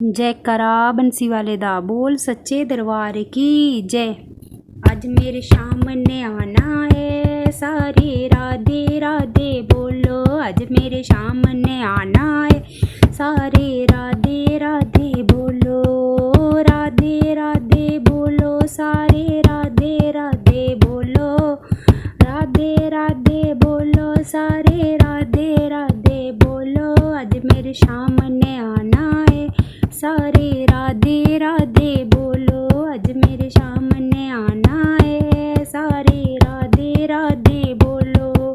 जयकारा बंसी वाले दा बोल सच्चे दरबार की जय। आज मेरे सामने आना है सारे राधे राधे बोलो। आज मेरे सामने आना है सारे राधे राधे बोलो। राधे राधे बोलो सारे राधे राधे बोलो। राधे राधे बोलो सारे राधे राधे बोलो। आज मेरे सामने आना है सारे राधे राधे बोलो। आज मेरे सामने आना है सारे राधे राधे बोलो।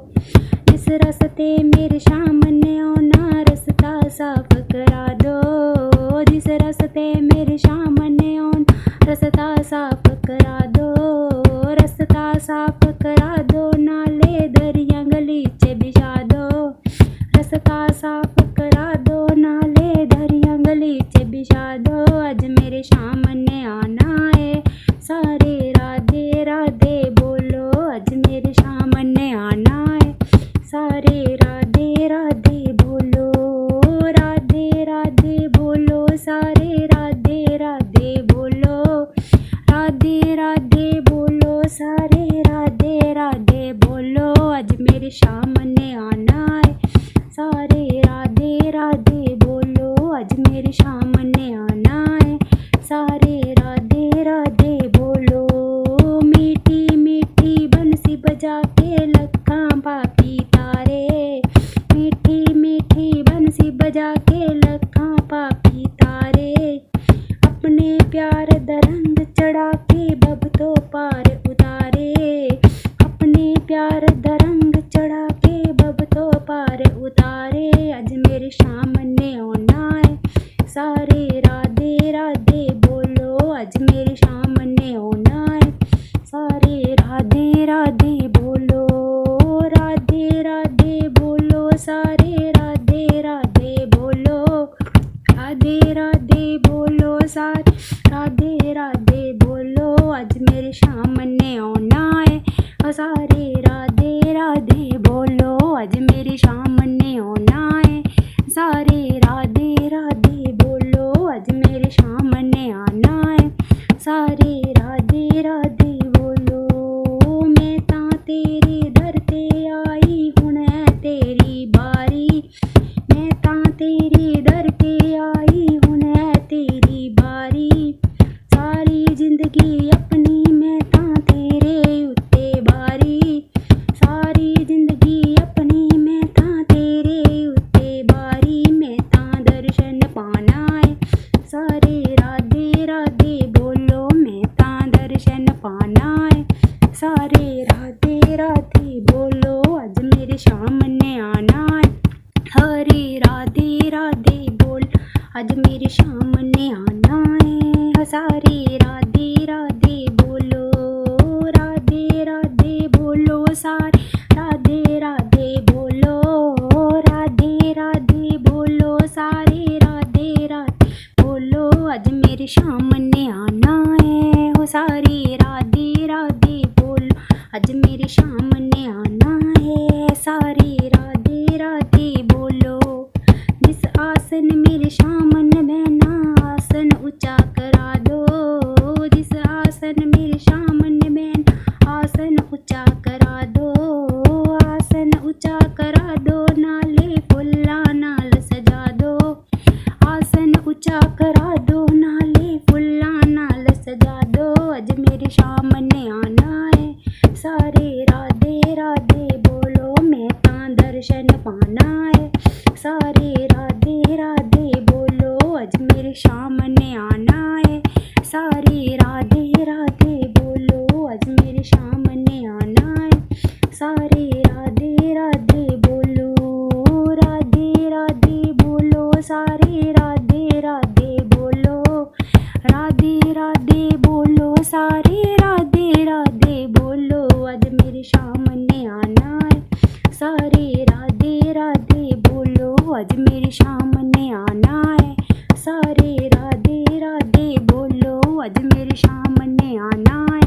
जिस रास्ते मेरे सामने आना रास्ता साफ करा दो। जिस रास्ते मेरे सामने आना रास्ता साफ करा दो। रास्ता साफ करा दो नाले दरिया गलीचे बिछा दो। रास्ता साफ करा दो नाले दरिया गलीचे बिछा दो। आज मेरे सामने आना है सारे राधे राधे बोलो। आज मेरे सामने आना है सारे राधे राधे बोलो। राधे राधे बोलो सारे राधे राधे बोलो। राधे राधे बोलो सारे राधे राधे बोलो। आज मेरे सामने आना है सारे राधे राधे बोलो। आज मेरे सामने आना है सारे राधे राधे बोलो। मीठी मीठी बंसी बजा के लखा पापी तारे। मीठी मीठी बंसी बजा के लखा पापी तारे। अपने प्यार दा रंग चढ़ा के बब तो पार उतारे। अपने प्यार दा रंग चढ़ा के बब तो पार उतारे। आज मेरे सामने आना है सारे राधे राधे बोलो। आज मेरे सामने आना है सारे राधे राधे बोलो। राधे राधे बोलो सारे राधे राधे बोलो। राधे राधे बोलो सारे राधे राधे बोलो। आज मेरे सामने आना है सारे राधे राधे बोलो। आज मेरे सामने आना है सारे राधे राधे बोलो। आज मेरे सामने आना है सारे राधे राधे बोलो। मैं ता तेरे दर ते आई हुण है तेरी बारी। मैं ता तेरे दर ते आई हुण है तेरी बारी। सारी जिंदगी अपनी मैं ता तेरे उत्ते बारी। सारी जिंदगी अपनी मैं ता तेरे उत्ते बारी। मैं ता दर्शन पाना है सारे राधे राधे बोलो। मैं ता दर्शन पाना है सारे राधे राधे बोलो। आज मेरे सामने आना है हरे राधे राधे बोल। आज मेरे सामने आना है सारे राधे राधे बोलो। राधे राधे बोलो सारे राधे राधे बोलो। राधे राधे बोलो सारे राधे राधे बोलो। आज मेरे सामने आना है हो सारे राधे राधे बोलो। आज मेरे सामने आना है सारे राधे राधे बोलो। जिस आसन मेरे सामने बहना आसन ऊंचा करा दो। जिस आसन मेरे सामने बहना आसन ऊंचा करा दो। आसन ऊंचा करा दो नाले फुल्ला नाल सजा दो। आसन ऊंचा करा दो नाले फुल्ला नाल सजा दो। आज मेरे सामने आना है सारे राधे राधे बोलो। मैं ता दर्शन पाना है सारे राधे राधे बोलो। आज मेरे सामने आना है सारे राधे राधे बोलो। आज मेरे सामने आना है सारे राधे राधे बोलो। राधे राधे बोलो सारे राधे राधे बोलो। राधे राधे बोलो सारे राधे राधे बोलो। आज मेरे सामने आना है सारे राधे राधे बोलो। आज मेरे सामने आना है सारे राधे राधे बोलो। आज मेरे सामने आना है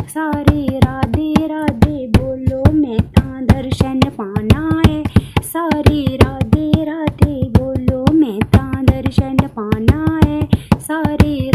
सारे राधे राधे बोलो। मैं ता दर्शन पाना है सारे राधे राधे बोलो। मैं ता दर्शन पाना है सारे